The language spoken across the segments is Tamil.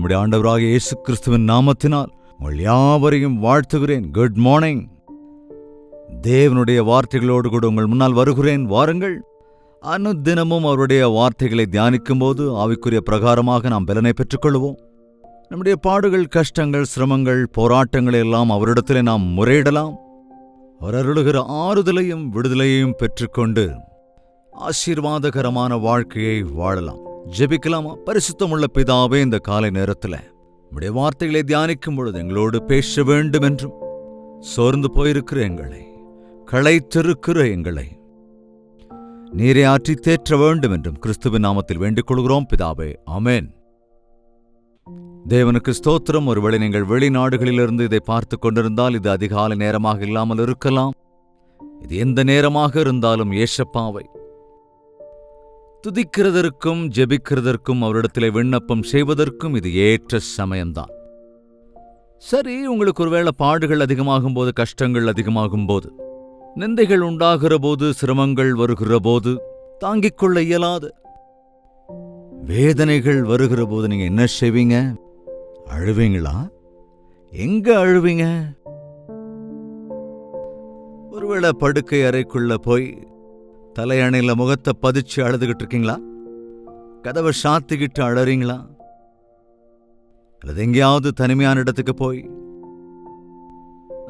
நம்முடைய ஆண்டவராகிய இயேசு கிறிஸ்துவின் நாமத்தினால் உங்கள் யாவரையும் வாழ்த்துகிறேன். Good morning. தேவனுடைய வார்த்தைகளோடு கூட உங்கள் முன்னால் வருகிறேன். வாருங்கள். அனுதினமும் அவருடைய வார்த்தைகளை தியானிக்கும் போது ஆவிக்குரிய பிரகாரமாக நாம் பலனை பெற்றுக்கொள்வோம். நம்முடைய பாடுகள், கஷ்டங்கள், சிரமங்கள், போராட்டங்களை எல்லாம் அவரிடத்திலே நாம் முறையிடலாம். அவர் அருளுகிற ஆறுதலையும் விடுதலையையும் பெற்றுக்கொண்டு ஆசீர்வாதகரமான வாழ்க்கையை வாழலாம். ஜெபிக்கலாமா? பரிசுத்தமுள்ள பிதாவே, இந்த காலை நேரத்தில் நம்முடைய வார்த்தைகளை தியானிக்கும் பொழுது எங்களோடு பேச வேண்டும் என்றும், சோர்ந்து போயிருக்கிற எங்களை, களைத்திருக்கிற எங்களை நீரை ஆற்றி தேற்ற வேண்டும் என்றும் கிறிஸ்துவின் நாமத்தில் வேண்டிக் கொள்கிறோம் பிதாவே. ஆமென். தேவனுக்கு ஸ்தோத்திரம். ஒருவேளை நீங்கள் வெளிநாடுகளிலிருந்து இதை பார்த்து கொண்டிருந்தால் இது அதிகாலை நேரமாக இல்லாமல் இருக்கலாம். இது எந்த நேரமாக இருந்தாலும் ஏசப்பாவை துதிக்கிறதற்கும் ஜெபிக்கிறதற்கும் அவரிடத்திலே விண்ணப்பம் செய்வதற்கும் இது ஏற்ற சமயம்தான். சரி, உங்களுக்கு ஒருவேளை பாடுகள் அதிகமாகும் போது, கஷ்டங்கள் அதிகமாகும் போது, நிந்தைகள் உண்டாகிற போது, சிரமங்கள் வருகிற போது, தாங்கிக் கொள்ள இயலாத வேதனைகள் வருகிற போது நீங்க என்ன செய்வீங்க? அழுவீங்களா? எங்க அழுவீங்க? ஒருவேளை படுக்கை அறைக்குள்ள போய் தலையணையில முகத்தை பதிச்சு அழுதுகிட்டு இருக்கீங்களா? கதவை சாத்திக்கிட்டு அழறீங்களா? அல்லது எங்கேயாவது தனிமையான இடத்துக்கு போய்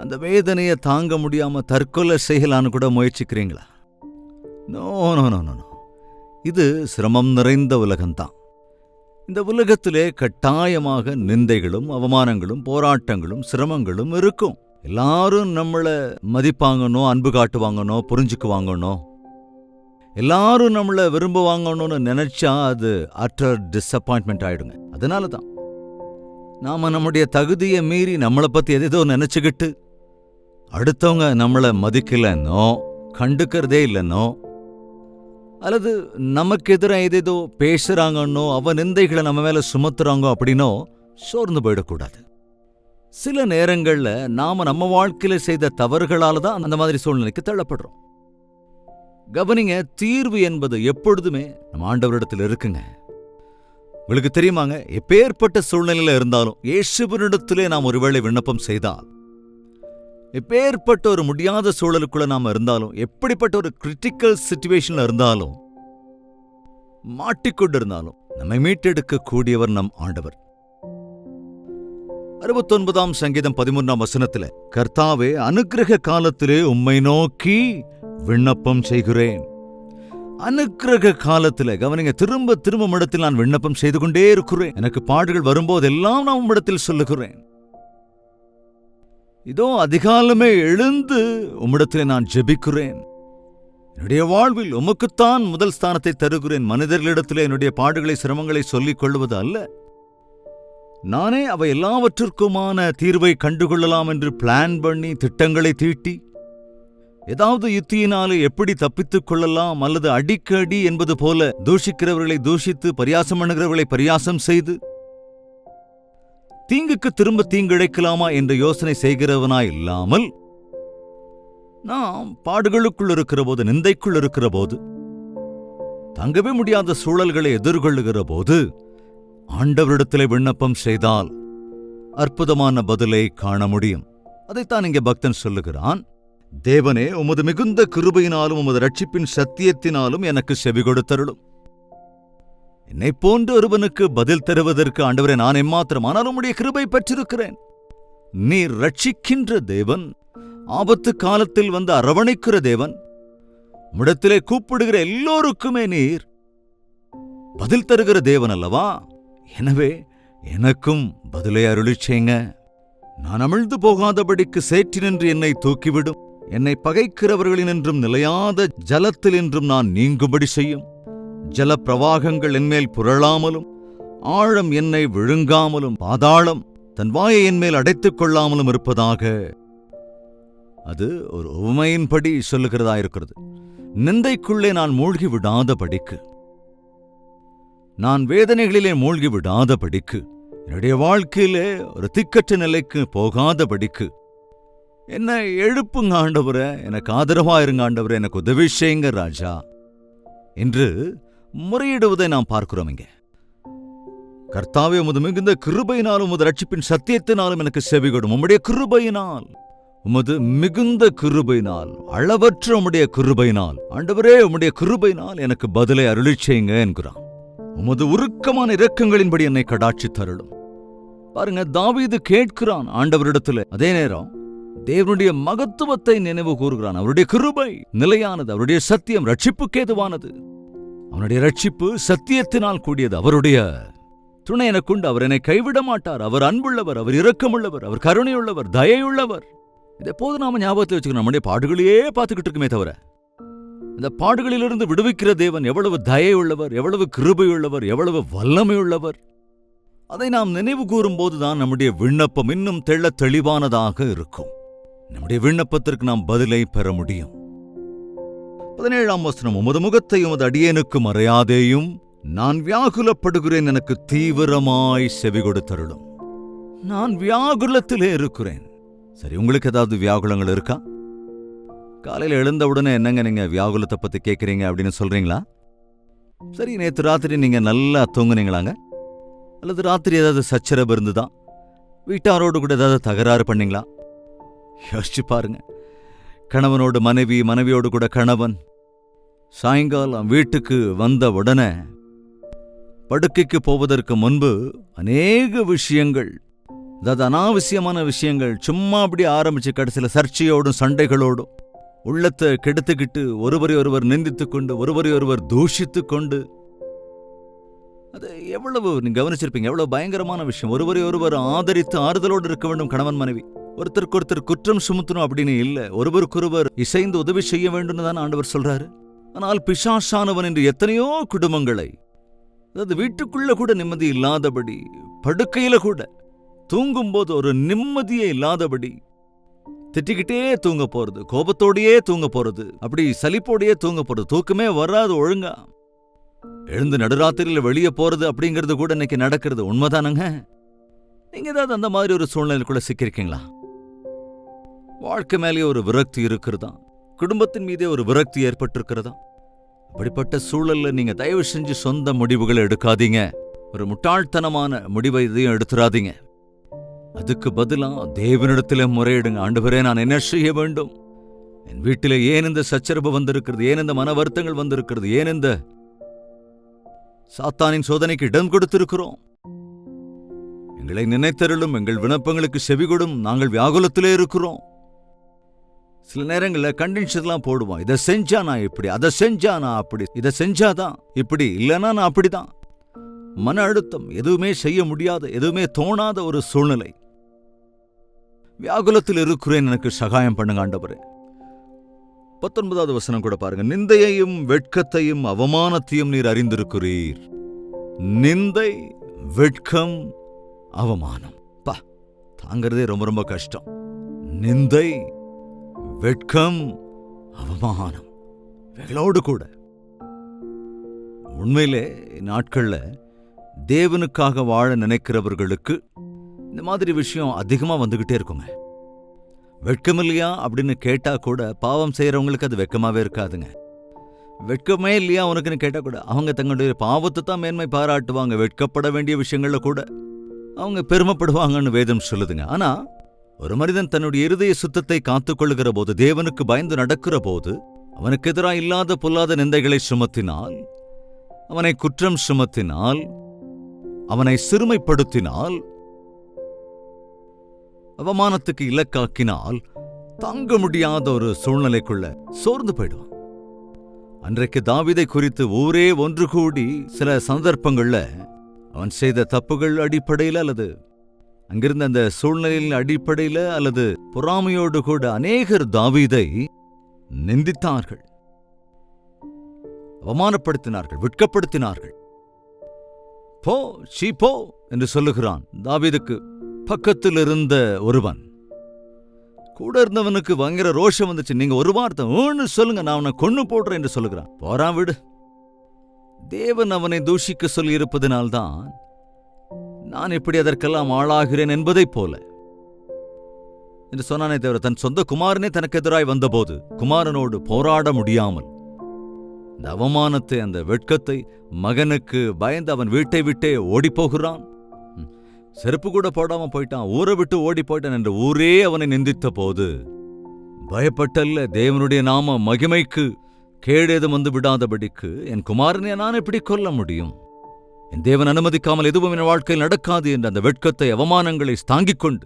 அந்த வேதனையை தாங்க முடியாம தற்கொலை செய்யலான்னு கூட முயற்சிக்கிறீங்களா? No no no no. இது சிரமம் நிறைந்த உலகம்தான். இந்த உலகத்திலே கட்டாயமாக நிந்தைகளும் அவமானங்களும் போராட்டங்களும் சிரமங்களும் இருக்கும். எல்லாரும் நம்மளை மதிப்பாங்கனோ, அன்பு காட்டுவாங்கனோ, புரிஞ்சுக்குவாங்கனோ, எல்லாரும் நம்மளை விரும்புவாங்கன்னு நினைச்சா அது அட்டர் டிஸப்பாயின்ட்மெண்ட் ஆயிடுங்க. அதனால தான் நாம நம்முடைய தகுதியை மீறி நம்மளை பத்தி எதேதோ நினைச்சுக்கிட்டு அடுத்தவங்க நம்மளை மதிக்கலன்னோ, கண்டுக்கிறதே இல்லைன்னோ, அல்லது நமக்கு எதிராக ஏதேதோ பேசுறாங்கன்னோ, அவ நிந்தைகளை நம்ம மேல சுமத்துறாங்க அப்படின்னோ சோர்ந்து போயிடக்கூடாது. சில நேரங்கள்ல நாம நம்ம வாழ்க்கையில செய்த தவறுகளால தான் அந்த மாதிரி சூழ்நிலைக்கு தள்ளப்படுறோம். கவனிங்க, தீர்வு என்பது எப்பொழுதுமே நம்ம ஆண்டவரிடத்தில் இருக்குங்க. உங்களுக்கு தெரியுமாங்க, எப்பேற்பட்ட சூழ்நிலையில இருந்தாலும் இயேசுவினிடத்திலே நாம் ஒருவேளை விண்ணப்பம் செய்தால், எப்பேற்பட்ட ஒரு முடியாத சூழலுக்குள்ள நாம இருந்தாலும், எப்படிப்பட்ட ஒரு கிரிட்டிக்கல் சிச்சுவேஷன்ல இருந்தாலும், மாட்டிக்கொண்டு இருந்தாலும் நம்மை மீட்டெடுக்க கூடியவர் நம் ஆண்டவர். 69ஆம் சங்கீதம் 13ஆம் வசனத்திலே, கர்த்தாவே, அனுக்கிரக காலத்திலே உம்மை நோக்கி விண்ணப்பம் செய்கிறேன். அனுக்கிரக காலத்துல கவனிங்க, திரும்ப திரும்ப இடத்தில் நான் விண்ணப்பம் செய்து கொண்டே இருக்கிறேன். எனக்கு பாடுகள் வரும்போதெல்லாம் நான் உம்மிடத்தில் சொல்லுகிறேன். இதோ அதிகாலமே எழுந்து உம்மிடத்திலே நான் ஜெபிக்கிறேன். என்னுடைய வாழ்வில் உமக்குத்தான் முதல் ஸ்தானத்தை தருகிறேன். மனிதர்களிடத்திலே என்னுடைய பாடுகளை, சிரமங்களை சொல்லிக் கொள்வது அல்ல. நானே அவை எல்லாவற்றிற்குமான தீர்வை கண்டுகொள்ளலாம் என்று பிளான் பண்ணி, திட்டங்களை தீட்டி, ஏதாவது யுத்தியினாலே எப்படி தப்பித்துக் கொள்ளலாம், அல்லது அடிக்கடி என்பது போல தூஷிக்கிறவர்களை தூஷித்து, பரியாசம் பண்ணுகிறவர்களை பரியாசம் செய்து, தீங்குக்கு திரும்ப தீங்கிழைக்கலாமா என்ற யோசனை செய்கிறவனாய் இல்லாமல், நாம் பாடுகளுக்குள் இருக்கிற போது, நிந்தைக்குள் இருக்கிற போது, தங்கவே முடியாத சூழல்களை எதிர்கொள்ளுகிற போது ஆண்டவரிடத்திலே விண்ணப்பம் செய்தால் அற்புதமான பதிலை காண முடியும். அதைத்தான் இங்கே பக்தன் சொல்லுகிறான். தேவனே, உமது மிகுந்த கிருபையினாலும் உமது ரட்சிப்பின் சத்தியத்தினாலும் எனக்கு செவி கொடுத்தருளும். என்னை போன்ற ஒருவனுக்கு பதில் தருவதற்கு ஆண்டவரே நான் எம்மாத்திரம், ஆனால் உம்முடைய கிருபை பெற்றிருக்கிறேன். நீர் ரட்சிக்கின்ற தேவன், ஆபத்து காலத்தில் வந்து அரவணைக்கிற தேவன், உம்மிடத்திலே கூப்பிடுகிற எல்லோருக்குமே நீர் பதில் தருகிற தேவன் அல்லவா? எனவே எனக்கும் பதிலை அருளிச்சேங்க. நான் அமிழ்ந்து போகாதபடிக்கு சேற்றினின்று என்னை தூக்கிவிடும். என்னை பகைக்கிறவர்களினின்றும் நிலையாத ஜலத்தினின்றும் நான் நீங்கும்படி செய்யும். ஜல பிரவாகங்கள் என்மேல் புரளாமலும், ஆழம் என்னை விழுங்காமலும், பாதாளம் தன் வாயை என்மேல் அடைத்துக் கொள்ளாமலும் இருப்பதாக. அது ஒரு உவமையின்படி சொல்லுகிறதாயிருக்கிறது. நிந்தைக்குள்ளே நான் மூழ்கி விடாதபடிக்கு, நான் வேதனைகளிலே மூழ்கி விடாதபடிக்கு, என்னுடைய வாழ்க்கையிலே ஒரு திக்கற்ற நிலைக்கு போகாதபடிக்கு என்ன எழுப்புங்க ஆண்டவரே, எனக்கு ஆதரவா இருங்க ஆண்டவரே, எனக்கு உதவி செய்யுங்க ராஜா என்று முறையிடுவதை நாம் பார்க்கிறோம். இங்கே கர்த்தாவே, உமது மிகுந்த கிருபையினாலும் உமது ரட்சிப்பின் சத்தியத்தினாலும் எனக்கு செவிகொடும். உம்முடைய கிருபையினால், உமது மிகுந்த கிருபையினால், அளவற்ற உம்முடைய கிருபையினால், ஆண்டவரே, உம்முடைய கிருபையினால் எனக்கு பதிலை அருளிச் செய்யுங்க என்கிறான். உமது உருக்கமான இரக்கங்களின்படி என்னை கடாட்சி தருளும். பாருங்க, தாவீது கேட்கிறான் ஆண்டவரிடத்துல. அதே நேரம் தேவனுடைய மகத்துவத்தை நினைவு கூறுகிறான். அவருடைய கிருபை நிலையானது, அவருடைய சத்தியம் ரட்சிப்புக்கு ஏதுவானது. அவனுடைய ரட்சிப்பு சத்தியத்தினால் கூடியது. அவருடைய துணை எனக் கொண்டு அவர் என்னை கைவிட மாட்டார். அவர் அன்புள்ளவர், அவர் இரக்கமுள்ளவர், அவர் கருணையுள்ளவர், தயையுள்ளவர். இதை போது நாம ஞாபகத்தை வச்சுக்கணும். நம்முடைய பாடுகளையே பார்த்துக்கிட்டு இருக்குமே தவிர, இந்த பாடுகளிலிருந்து விடுவிக்கிற தேவன் எவ்வளவு தயையுள்ளவர், எவ்வளவு கிருபையுள்ளவர், எவ்வளவு வல்லமையுள்ளவர், அதை நாம் நினைவு கூறும்போதுதான் நம்முடைய விண்ணப்பம் இன்னும் தெள்ளத் தெளிவானதாக இருக்கும். நம்முடைய விண்ணப்பத்திற்கு நாம் பதிலை பெற முடியும். 17ஆம் வசனம், உமது முகத்தை உமது அடியேனுக்கு மறையாதேயும், நான் வியாகுலப்படுகிறேன், எனக்கு தீவிரமாய் செவி கொடுத்தருளும். நான் வியாகுலத்திலே இருக்கிறேன். சரி, உங்களுக்கு ஏதாவது வியாகுலங்கள் இருக்கா? காலையில் எழுந்த உடனே என்னங்க நீங்க வியாகுலத்தை பத்தி கேட்குறீங்க அப்படின்னு சொல்றீங்களா? சரி, நேற்று ராத்திரி நீங்க நல்லா தூங்குனீங்களாங்க? அல்லது ராத்திரி ஏதாவது சச்சரவு இருந்துதா? வீட்டாரோடு கூட ஏதாவது தகராறு பண்ணீங்களா? யோசிச்சு பாருங்க. கணவனோடு மனைவி, மனைவியோடு கூட கணவன் சாயங்காலம் வீட்டுக்கு வந்த உடனே படுக்கைக்கு போவதற்கு முன்பு அநேக விஷயங்கள், அதாவது அனாவசியமான விஷயங்கள், சும்மா அப்படி ஆரம்பிச்சு கடைசியில் சர்ச்சையோடும் சண்டைகளோடும் உள்ளத்தை கெடுத்துக்கிட்டு ஒருவரை ஒருவர் நிந்தித்துக் கொண்டு ஒருவரை ஒருவர் தூஷித்துக் கொண்டு, அது எவ்வளவு நீங்க கவனிச்சிருப்பீங்க, எவ்வளவு பயங்கரமான விஷயம். ஒருவரை ஒருவர் ஆதரித்து ஆறுதலோடு இருக்க வேண்டும் கணவன் மனைவி. ஒருத்தருக்கு ஒருத்தர் குற்றம் சுமத்தணும் அப்படின்னு இல்லை, ஒருவருக்கொருவர் இசைந்து உதவி செய்ய வேண்டும் தான் ஆண்டவர் சொல்றாரு. ஆனால் பிசாசானவன் என்று எத்தனையோ குடும்பங்களை, அதாவது வீட்டுக்குள்ள கூட நிம்மதி இல்லாதபடி, படுக்கையில கூட தூங்கும்போது ஒரு நிம்மதியே இல்லாதபடி திட்டிக்கிட்டே தூங்க போறது, கோபத்தோடையே தூங்க போறது, அப்படி சலிப்போடையே தூங்க போறது, தூக்கமே வராது ஒழுங்கா. எழுந்து நடுராத்திரியில வெளியே போறது அப்படிங்கிறது கூட இன்னைக்கு நடக்கிறது. உண்மைதானங்க? நீங்க ஏதாவது அந்த மாதிரி ஒரு சூழ்நிலைக்குள்ள சிக்கிருக்கீங்களா? வாழ்க்கை மேலேயே ஒரு விரக்தி இருக்கிறதா? குடும்பத்தின் மீதே ஒரு விரக்தி ஏற்பட்டிருக்கிறதா? அப்படிப்பட்ட சூழல்ல நீங்க தயவு செஞ்சு சொந்த முடிவுகளை எடுக்காதீங்க. ஒரு முட்டாள்தனமான முடிவை இதையும் எடுத்துறாதீங்க. அதுக்கு பதிலா தேவனிடத்திலே முறையிடுங்க. ஆண்டவரே, நான் என்ன செய்ய வேண்டும்? என் வீட்டிலே ஏன் இந்த சச்சரவு வந்திருக்கிறது? ஏன் இந்த மன வருத்தங்கள் வந்திருக்கிறது? ஏன் இந்த சாத்தானின் சோதனைக்கு இடம் கொடுத்திருக்கிறோம்? எங்களை நினைத்தருளும், எங்கள் விண்ணப்பங்களுக்கு செவிகொடும், நாங்கள் வியாகுலத்திலே இருக்கிறோம். சில நேரங்களில் கண்டிஷன்லாம் போடுவோம். இதை செஞ்சா நான் இப்படி, அதை செஞ்சா நான் அப்படி, இதை செஞ்சாதான் இப்படி, இல்லைன்னா நான் அப்படிதான். மன அழுத்தம், எதுவுமே செய்ய முடியாத, எதுவுமே தோணாத ஒரு சூழ்நிலை. வியாகுலத்தில் இருக்கிறேன், எனக்கு சகாயம் பண்ணுங்க ஆண்டவரே. 19வது வசனம் கூட பாருங்க. நிந்தையையும் வெட்கத்தையும் அவமானத்தையும் நீர் அறிந்திருக்கிறீர். நிந்தை, வெட்கம், அவமானம், பா, தாங்கிறதே ரொம்ப ரொம்ப கஷ்டம். நிந்தை, வெட்கம், அவமானம், இவைகளோடு கூட உண்மையிலே நாட்கள்ல தேவனுக்காக வாழ நினைக்கிறவர்களுக்கு இந்த மாதிரி விஷயம் அதிகமா வந்துகிட்டே இருக்குங்க. வெட்கம் இல்லையா அப்படின்னு கேட்டா கூட, பாவம் செய்யறவங்களுக்கு அது வெட்கமாவே இருக்காதுங்க. வெட்கமே இல்லையா உனக்குன்னு கேட்டா கூட அவங்க தங்களுடைய பாவத்தை தான் மேன்மை பாராட்டுவாங்க. வெட்கப்பட வேண்டிய விஷயங்கள்ல கூட அவங்க பெருமைப்படுவாங்கன்னு வேதம் சொல்லுதுங்க. ஆனா ஒரு மனிதன் தன்னுடைய இருதய சுத்தத்தை காத்துக்கொள்ளுகிற போது, தேவனுக்கு பயந்து நடக்கிற போது, அவனுக்கு எதிராக இல்லாத பொல்லாத நிந்தைகளை சுமத்தினால், அவனை குற்றம் சுமத்தினால், அவனை சிறுமைப்படுத்தினால், அவமானத்துக்கு இலக்காக்கினால், தாங்க முடியாத ஒரு சூழ்நிலைக்குள்ள சோர்ந்து போயிடுவான். அன்றைக்கு தாவீதை குறித்து ஊரே ஒன்று கூடி சில சந்தர்ப்பங்கள்ல அவன் செய்த தப்புகள் அடிப்படையில் அல்லது அங்கிருந்த அந்த சூழ்நிலையின் அடிப்படையில் அல்லது பொறாமையோடு கூட அநேகர் தாவீதை நிந்தித்தார்கள், அவமானப்படுத்தினார்கள், வெட்கப்படுத்தினார்கள். போ, சீ போ என்று சொல்லுகிறான். தாவீதுக்கு பக்கத்தில் இருந்த ஒருவன், கூட இருந்தவனுக்கு பயங்கர ரோஷம் வந்துச்சு. நீங்க ஒரு வார்த்தை சொல்லுங்க, நான் அவனை கொன்னு போடுறேன் என்று சொல்லுகிறான். போறான் விடு. தேவன் அவனை தூஷிக்க சொல்லி இருப்பதனால்தான் நான் இப்படி அதற்கெல்லாம் ஆளாகிறேன் என்பதைப் போல என்று சொன்னானே தவிர, தன் சொந்த குமாரனே தனக்கு எதிராய் வந்தபோது குமாரனோடு போராட முடியாமல் இந்த அவமானத்தை, அந்த வெட்கத்தை மகனுக்கு பயந்து அவன் வீட்டை விட்டே ஓடிப்போகிறான். செருப்பு கூட போடாம போயிட்டான், ஊரை விட்டு ஓடி போயிட்டான் என்று ஊரே அவனை நிந்தித்த போது பயப்பட்டல்ல, தேவனுடைய நாம மகிமைக்கு கேடேதும் வந்து விடாதபடிக்கு என் குமாரனை நான் எப்படி கொல்ல முடியும், என் தேவன் அனுமதிக்காமல் எதுவும் என் வாழ்க்கையில் நடக்காது என்ற அந்த வெட்கத்தை, அவமானங்களை தாங்கிக் கொண்டு,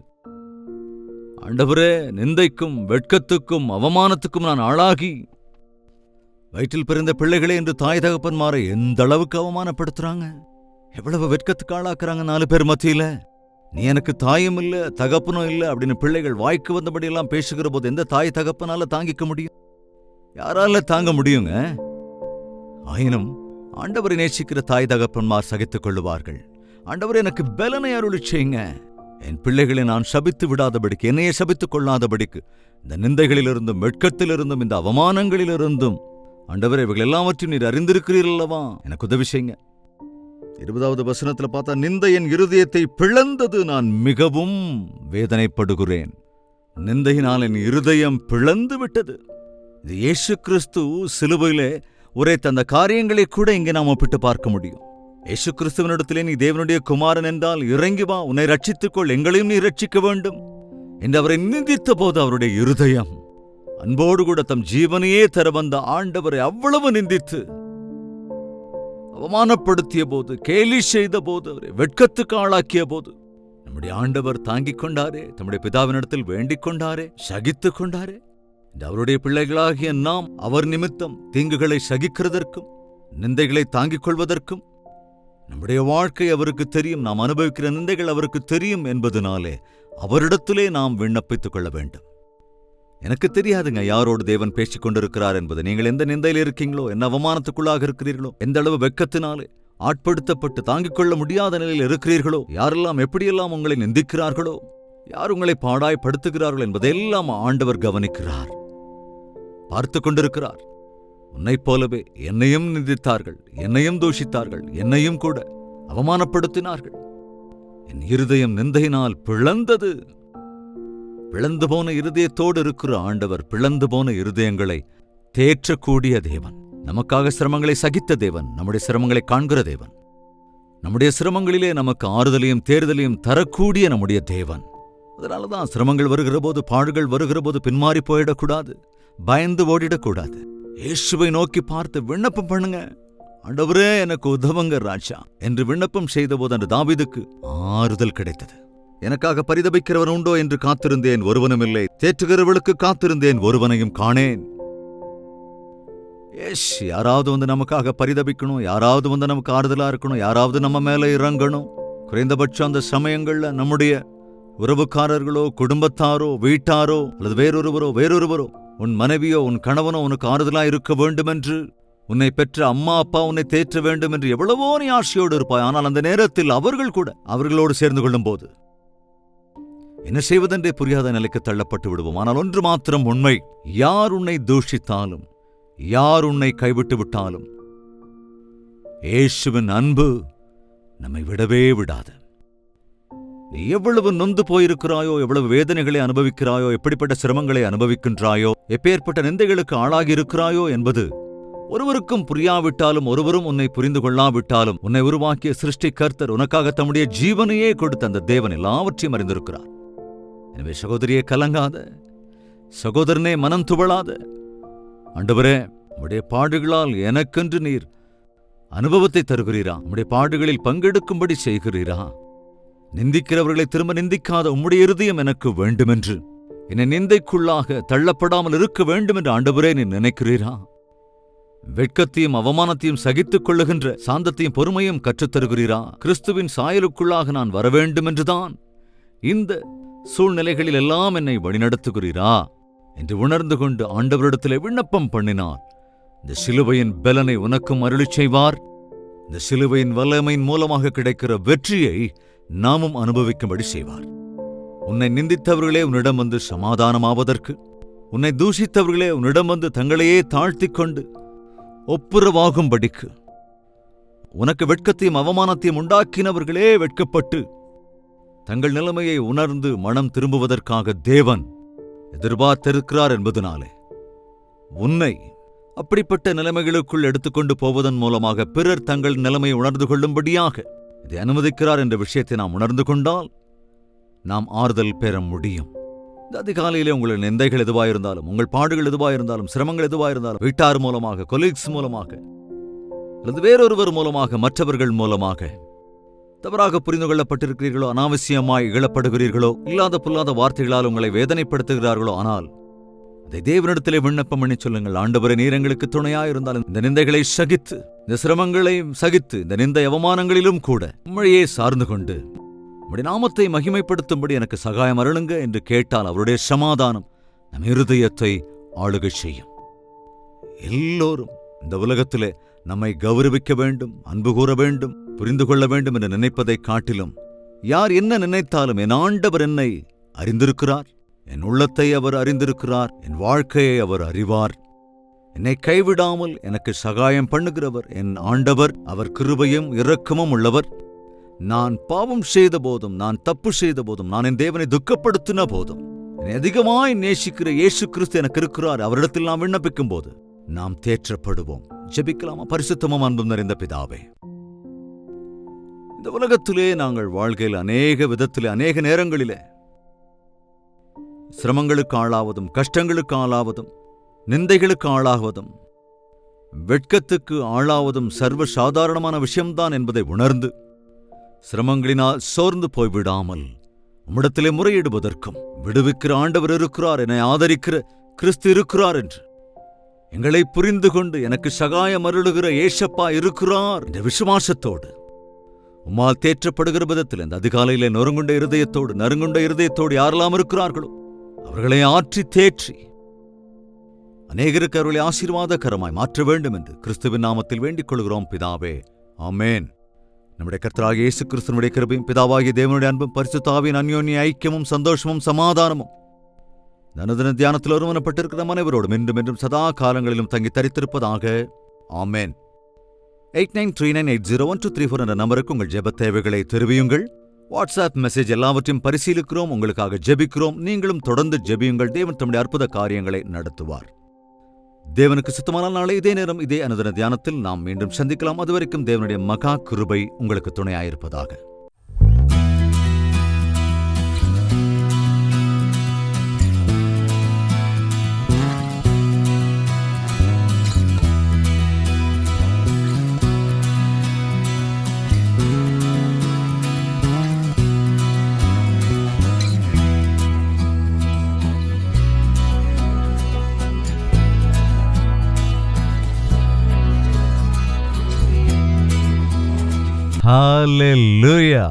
ஆண்டவரே, நிந்தைக்கும் வெட்கத்துக்கும் அவமானத்துக்கும் நான் ஆளாகி வயிற்றில் பிறந்த பிள்ளைகளே என்று தாய் தகப்பன்மாரை எந்த அளவுக்கு அவமானப்படுத்துறாங்க, எவ்வளவு வெட்கத்துக்கு ஆளாக்குறாங்க 4 பேர் மத்தியில. நீ எனக்கு தாயும் இல்ல தகப்பனும் இல்ல அப்படின்னு பிள்ளைகள் வாய்க்கு வந்தபடியெல்லாம் பேசுகிற போது எந்த தாய் தகப்பனால தாங்கிக்க முடியும்? யாரால தாங்க முடியுங்க? ஆயினும் ஆண்டவரை நேசிக்கிற தாய் தகப்பன்மார் சகித்துக் கொள்ளுவார்கள். ஆண்டவர் எனக்கு பலனை அருளி செய்யுங்க, என் பிள்ளைகளை நான் சபித்து விடாதபடிக்கு, என்னையே சபித்துக் கொள்ளாதபடிக்கு, இந்த நிந்தைகளிலிருந்தும் வெட்கத்திலிருந்தும் இந்த அவமானங்களிலிருந்தும் ஆண்டவரே இவைகள் எல்லாவற்றையும் நீர் அறிந்திருக்கிறீர்கள் அல்லவா, எனக்கு உதவி செய்யுங்க. 20வது வசனத்துல பார்த்தா, நிந்தை என் இருதயத்தை பிளந்தது, நான் மிகவும் வேதனைப்படுகிறேன். நிந்தையினால் என் இருதயம் பிளந்து விட்டது. இது இயேசு கிறிஸ்து சிலுவையிலே உரைத்த அந்த காரியங்களை கூட இங்கே நாம் ஒப்பிட்டு பார்க்க முடியும். இயேசு கிறிஸ்துவனிடத்திலே நீ தேவனுடைய குமாரன் என்றால் இறங்கி வா, உன்னை ரட்சித்துக்கொள், எங்களையும் நீ ரட்சிக்க வேண்டும் என்று அவரை நிந்தித்த போது அவருடைய இருதயம் அன்போடு கூட தம் ஜீவனையே தர வந்த ஆண்டவரை அவ்வளவு நிந்தித்து அவமானப்படுத்திய போது, கேலி செய்த போது, அவரை வெட்கத்துக்கு ஆளாக்கிய போது நம்முடைய ஆண்டவர் தாங்கிக் கொண்டாரே, தம்முடைய பிதாவினிடத்தில் வேண்டிக் கொண்டாரே, சகித்துக் கொண்டாரே. அவருடைய பிள்ளைகளாகிய நாம் அவர் நிமித்தம் தீங்குகளை சகிக்கிறதற்கும் நிந்தைகளை தாங்கிக் கொள்வதற்கும் நம்முடைய வாழ்க்கை அவருக்கு தெரியும், நாம் அனுபவிக்கிற நிந்தைகள் அவருக்கு தெரியும் என்பதனாலே அவரிடத்திலே நாம் விண்ணப்பித்துக் கொள்ள வேண்டும். எனக்கு தெரியாதுங்க யாரோடு தேவன் பேசிக் கொண்டிருக்கிறார் என்பது. நீங்கள் எந்த நிந்தையில் இருக்கீங்களோ, என்ன அவமானத்துக்குள்ளாக இருக்கிறீர்களோ, எந்த அளவு வெட்கத்தினாலே ஆட்படுத்தப்பட்டு தாங்கிக் கொள்ள முடியாத நிலையில் இருக்கிறீர்களோ, யாரெல்லாம் எப்படியெல்லாம் உங்களை நிந்திக்கிறார்களோ, யார் உங்களை பாடாய்படுத்துகிறார்கள் என்பதையெல்லாம் ஆண்டவர் கவனிக்கிறார், பார்த்து கொண்டிருக்கிறார். உன்னைப் போலவே என்னையும் நிந்தித்தார்கள், என்னையும் தூஷித்தார்கள், என்னையும் கூட அவமானப்படுத்தினார்கள். என் இருதயம் நிந்தையினால் பிளந்தது. பிளந்து போன இருதயத்தோடு இருக்கிற ஆண்டவர் பிளந்து போன இருதயங்களை தேற்றக்கூடிய தேவன், நமக்காக சிரமங்களை சகித்த தேவன், நம்முடைய சிரமங்களை காண்கிற தேவன், நம்முடைய சிரமங்களிலே நமக்கு ஆறுதலையும் தேர்தலையும் தரக்கூடிய நம்முடைய தேவன். அதனாலதான் சிரமங்கள் வருகிற போது, பாடுகள் வருகிற போது பின்மாறி போயிடக்கூடாது, பயந்து ஓடிடக்கூடாது. இயேசுவை நோக்கி பார்த்து விண்ணப்பம் பண்ணுங்க, ஆண்டவரே எனக்கு உதவுங்க ராஜா என்று விண்ணப்பம் செய்தபோது அந்த தாவீதுக்கு ஆறுதல் கிடைத்தது. எனக்காக பரிதபிக்கிறவன் உண்டோ என்று காத்திருந்தேன், ஒருவனும் இல்லை, தேற்றுகிறவர்களுக்கு காத்திருந்தேன், ஒருவனையும் காணேன். யாராவது வந்து நமக்காக பரிதபிக்கணும், யாராவது வந்து நமக்கு ஆறுதலா இருக்கணும், யாராவது நம்ம மேல இறங்கணும். குறைந்தபட்சம் அந்த சமயங்கள்ல நம்முடைய உறவுக்காரர்களோ, குடும்பத்தாரோ, வீட்டாரோ அல்லது வேறொருவரோ, உன் மனைவியோ உன் கணவனோ உனக்கு ஆறுதலா இருக்க வேண்டுமென்று, உன்னை பெற்ற அம்மா அப்பா உன்னை தேற்ற வேண்டும் என்று எவ்வளவோ நீ ஆசையோடு இருப்பாய். ஆனால் அந்த நேரத்தில் அவர்கள் கூட அவர்களோடு சேர்ந்து கொள்ளும் போது என்ன செய்வதென்றே புரியாத நிலைக்கு தள்ளப்பட்டு விடுவோம். ஆனால் ஒன்று மாத்திரம் உண்மை, யார் உன்னை தூஷித்தாலும், யார் உன்னை கைவிட்டு விட்டாலும், இயேசுவின் அன்பு நம்மை விடவே விடாது. நீ எவ்வளவு நொந்து போயிருக்கிறாயோ, எவ்வளவு வேதனைகளை அனுபவிக்கிறாயோ, எப்படிப்பட்ட சிரமங்களை அனுபவிக்கின்றாயோ, எப்பேற்பட்ட நிந்தைகளுக்கு ஆளாகி இருக்கிறாயோ என்பது ஒருவருக்கும் புரியாவிட்டாலும், ஒருவரும் உன்னை புரிந்து கொள்ளாவிட்டாலும், உன்னை உருவாக்கிய சிருஷ்டி கர்த்தர் உனக்காக தம்முடைய ஜீவனையே கொடுத்த அந்த தேவன் எல்லாவற்றையும் அறிந்திருக்கிறார். எனவே சகோதரியே கலங்காத, சகோதரனே மனம் துவளாத, ஆண்டவரே உம்முடைய பாடுகளால் எனக்கென்று நீர் அனுபவத்தை தருகிறீரா, உம்முடைய பாடுகளில் பங்கெடுக்கும்படி செய்கிறீரா, நிந்திக்கிறவர்களை திரும்ப நிந்திக்காத உம்முடைய இருதயம் எனக்கு வேண்டுமென்று, என்னை நிந்தைக்குள்ளாக தள்ளப்படாமல் இருக்க வேண்டுமென்று ஆண்டவரே நீர் நினைக்கிறீரா, வெட்கத்தையும் அவமானத்தையும் சகித்துக் கொள்ளுகின்ற சாந்தத்தையும் பொறுமையும் கற்றுத்தருகிறீரா, கிறிஸ்துவின் சாயலுக்குள்ளாக நான் வரவேண்டுமென்றுதான் இந்த சூழ்நிலைகளில் எல்லாம் என்னை வழிநடத்துகிறீரா என்று உணர்ந்து கொண்டு ஆண்டவரிடத்திலே விண்ணப்பம் பண்ணினார். இந்த சிலுவையின் பலனை உனக்கும் அருளிச் செய்வார். இந்த சிலுவையின் வல்லமையின் மூலமாக கிடைக்கிற வெற்றியை நாமும் அனுபவிக்கும்படி செய்வார். உன்னை நிந்தித்தவர்களே உன்னிடம் வந்து சமாதானமாவதற்கு, உன்னை தூஷித்தவர்களே உன்னிடம் வந்து தங்களையே தாழ்த்திக் கொண்டு ஒப்புரவாகும்படிக்கு, உனக்கு வெட்கத்தையும் அவமானத்தையும் உண்டாக்கினவர்களே வெட்கப்பட்டு தங்கள் நிலைமையை உணர்ந்து மனம் திரும்புவதற்காக தேவன் எதிர்பார்த்திருக்கிறார் என்பதனாலே உன்னை அப்படிப்பட்ட நிலைமைகளுக்குள் எடுத்துக்கொண்டு போவதன் மூலமாக பிறர் தங்கள் நிலைமையை உணர்ந்து கொள்ளும்படியாக இதை அனுமதிக்கிறார் என்ற விஷயத்தை நாம் உணர்ந்து கொண்டால் நாம் ஆறுதல் பெற முடியும். இந்த அதிகாலையிலே உங்கள் நிந்தைகள் எதுவாயிருந்தாலும், உங்கள் பாடுகள் எதுவாயிருந்தாலும், சிரமங்கள் எதுவாயிருந்தாலும், வீட்டார் மூலமாக, கொலீக்ஸ் மூலமாக அல்லது வேறொருவர் மூலமாக, மற்றவர்கள் மூலமாக தவறாக புரிந்து கொள்ளப்பட்டிருக்கிறீர்களோ, அனாவசியமாய் இகழப்படுகிறீர்களோ, இல்லாத புல்லாத வார்த்தைகளால் உங்களை வேதனைப்படுத்துகிறார்களோ, ஆனால் அதை தேவனிடத்திலே விண்ணப்பம் பண்ணி சொல்லுங்கள். ஆண்டவரே, நீர் எங்களுக்கு துணையாயிருந்தாலும் இந்த நிந்தைகளை சகித்து, இந்த சிரமங்களை சகித்து, இந்த நிந்தை அவமானங்களிலும் கூட உம்மையே சார்ந்து கொண்டு உம்முடைய நாமத்தை மகிமைப்படுத்தும்படி எனக்கு சகாயம் அருளுங்க என்று கேட்டால் அவருடைய சமாதானம் நம் இருதயத்தை ஆளுகை செய்யும். எல்லோரும் இந்த உலகத்திலே நம்மை கௌரவிக்க வேண்டும், அன்பு கூற வேண்டும், புரிந்து கொள்ள வேண்டும் என்று நினைப்பதை காட்டிலும் யார் என்ன நினைத்தாலும் என் ஆண்டவர் என்னை அறிந்திருக்கிறார், என் உள்ளத்தை அவர் அறிந்திருக்கிறார், என் வாழ்க்கையை அவர் அறிவார். என்னை கைவிடாமல் எனக்கு சகாயம் பண்ணுகிறவர் என் ஆண்டவர். அவர் கிருபையும் இரக்கமும் உள்ளவர். நான் பாவம் செய்த போதும், நான் தப்பு செய்த போதும், நான் என் தேவனை துக்கப்படுத்தின போதும் என்னை அதிகமாய் நேசிக்கிற இயேசு கிறிஸ்து எனக்கு இருக்கிறார். அவரிடத்தில் நாம் விண்ணப்பிக்கும் போது நாம் தேற்றப்படுவோம். ஜெபிக்கலாமா? பரிசுத்தமும் அன்பும் நிறைந்த பிதாவே, இந்த உலகத்திலே நாங்கள் வாழ்க்கையில் அநேக விதத்திலே, அநேக நேரங்களிலே சிரமங்களுக்கு ஆளாவதும், கஷ்டங்களுக்கு ஆளாவதும், நிந்தைகளுக்கு ஆளாவதும், வெட்கத்துக்கு ஆளாவதும் சர்வ சாதாரணமான விஷயம்தான் என்பதை உணர்ந்து சிரமங்களினால் சோர்ந்து போய்விடாமல் உம்மிடத்திலே முறையிடுவதற்கும், விடுவிக்கிற ஆண்டவர் இருக்கிறார், என்னை ஆதரிக்கிற கிறிஸ்து இருக்கிறார் என்று எங்களை புரிந்து கொண்டு எனக்கு சகாயம் அருளுகிற ஏசப்பா இருக்கிறார் என்ற விசுவாசத்தோடு உம்மால் தேற்றப்படுகிற விதத்தில் இந்த அதிகாலையிலே நொறுங்குண்ட இருதயத்தோடு யாரெல்லாம் இருக்கிறார்களோ அவர்களை ஆற்றி தேற்றி அநேகருக்கு அவர்களை ஆசீர்வாதகரமாய் மாற்ற வேண்டும் என்று கிறிஸ்துவின் நாமத்தில் வேண்டிக் கொள்கிறோம் பிதாவே, ஆமேன். நம்முடைய கர்த்தராகிய இயேசு கிறிஸ்துவினுடைய கிருபையும், பிதாவாகிய தேவனுடைய அன்பும், பரிசுத்த ஆவியின் அந்யோன்ய ஐக்கியமும், சந்தோஷமும், சமாதானமும் தனதின தியானத்தில் ஒருமனப்பட்டிருக்கிற அனைவரோடும் என்றும் என்றும் சதா காலங்களிலும் தங்கி தரித்திருப்பதாக, ஆமேன். 8939801234 என்ற நம்பருக்கு உங்கள் ஜெப தேவைகளை தெரிவியுங்கள். வாட்ஸ்அப் மெசேஜ் எல்லாவற்றையும் பரிசீலிக்கிறோம், உங்களுக்காக ஜெபிக்கிறோம். நீங்களும் தொடர்ந்து ஜெபியுங்கள். தேவன் தம்முடைய அற்புத காரியங்களை நடத்துவார். தேவனுக்கு சுத்தமான நாளை இதே நேரம் இதே அனுதின தியானத்தில் நாம் மீண்டும் சந்திக்கலாம். அதுவரைக்கும் தேவனுடைய மகா கிருபை உங்களுக்கு துணையாயிருப்பதாக. ஹல்லேலூயா.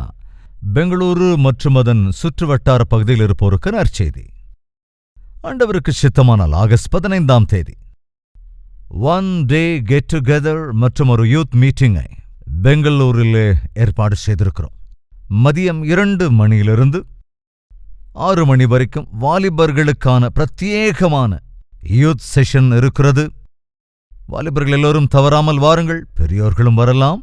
பெங்களூரு மற்றும் அதன் சுற்றுவட்டார பகுதியில் இருப்போருக்கு நற்செய்தி. ஆண்டவருக்கு சித்தமானால் ஆகஸ்ட் 15ஆம் தேதி ஒன் டே கெட் டுகெதர் மற்றும் ஒரு யூத் மீட்டிங்கை பெங்களூரில் ஏற்பாடு செய்திருக்கிறோம். மதியம் 2 மணியிலிருந்து 6 மணி வரைக்கும் வாலிபர்களுக்கான பிரத்யேகமான யூத் செஷன் இருக்கிறது. வாலிபர்கள் எல்லோரும் தவறாமல் வாருங்கள். பெரியோர்களும் வரலாம்.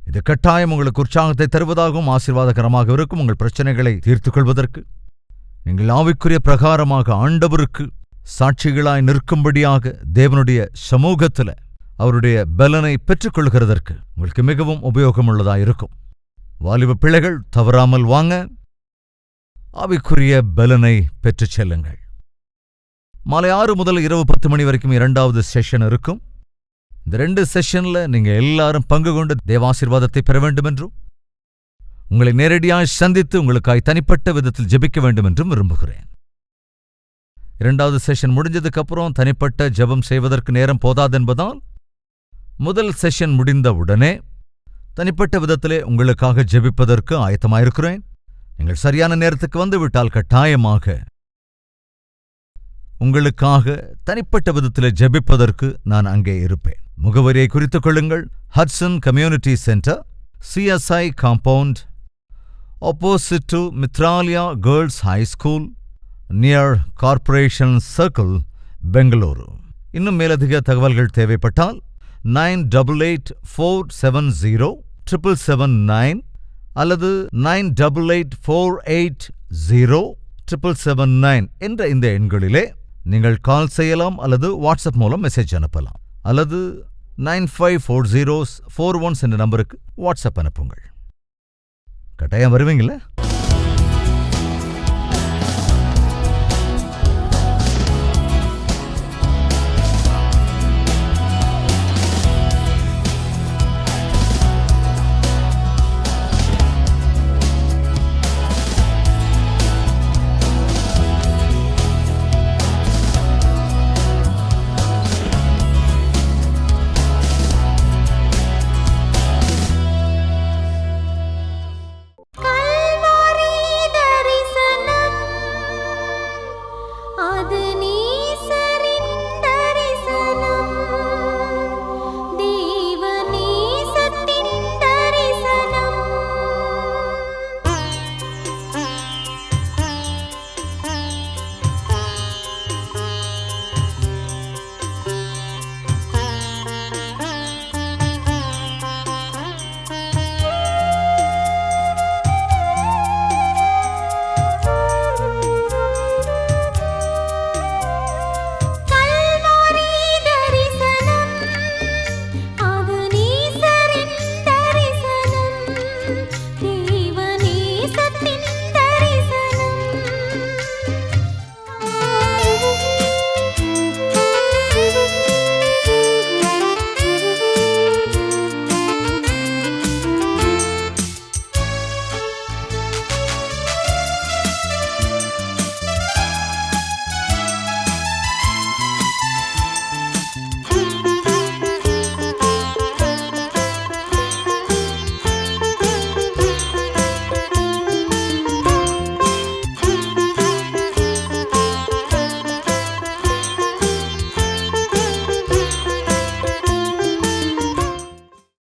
இது கட்டாயம் உங்களுக்கு உற்சாகத்தை தருவதாகவும் ஆசீர்வாதகரமாக இருக்கும். உங்கள் பிரச்சனைகளை தீர்த்துக் கொள்வதற்கு, நீங்கள் ஆவிக்குரிய பிரகாரமாக ஆண்டவருக்கு சாட்சிகளாய் நிற்கும்படியாக தேவனுடைய சமூகத்தில் அவருடைய பலனை பெற்றுக்கொள்கிறதற்கு உங்களுக்கு மிகவும் உபயோகமுள்ளதாயிருக்கும். வாலிப பிள்ளைகள் தவறாமல் வாங்க, ஆவிக்குரிய பலனை பெற்றுச் செல்லுங்கள். மாலை 6 முதல் இரவு 10 மணி வரைக்கும் 2வது செஷன் இருக்கும். இந்த 2 செஷன்ல நீங்க எல்லாரும் பங்கு கொண்டு தேவாசீர்வாதத்தை பெற வேண்டும் என்றும், உங்களை நேரடியாக சந்தித்து உங்களுக்காய் தனிப்பட்ட விதத்தில் ஜெபிக்க வேண்டும் என்றும் விரும்புகிறேன். 2வது செஷன் முடிஞ்சதுக்கு அப்புறம் தனிப்பட்ட ஜெபம் செய்வதற்கு நேரம் போதாதென்பதால் முதல் செஷன் முடிந்த உடனே தனிப்பட்ட விதத்திலே உங்களுக்காக ஜெபிப்பதற்கு ஆயத்தமாயிருக்கிறேன். நீங்கள் சரியான நேரத்துக்கு வந்துவிட்டால் கட்டாயமாக உங்களுக்காக தனிப்பட்ட விதத்திலே ஜெபிப்பதற்கு நான் அங்கே இருப்பேன். முகவரியை குறித்துக் கொள்ளுங்கள். Hudson community centre, CSI compound, opposite to Mitralaya girls high school, near corporation circle, Bengaluru. இன்னும் மேலதிக தகவல்கள் தேவைப்பட்டால் 9884707779 அல்லது 9884807779 என்ற இந்த எண்களிலே நீங்கள் கால் செய்யலாம் அல்லது வாட்ஸ்அப் மூலம் மெசேஜ் அனுப்பலாம். அல்லது 954041 என்ற நம்பருக்கு வாட்ஸ்அப் அனுப்புங்கள். கட்டாயம் வருவீங்களா?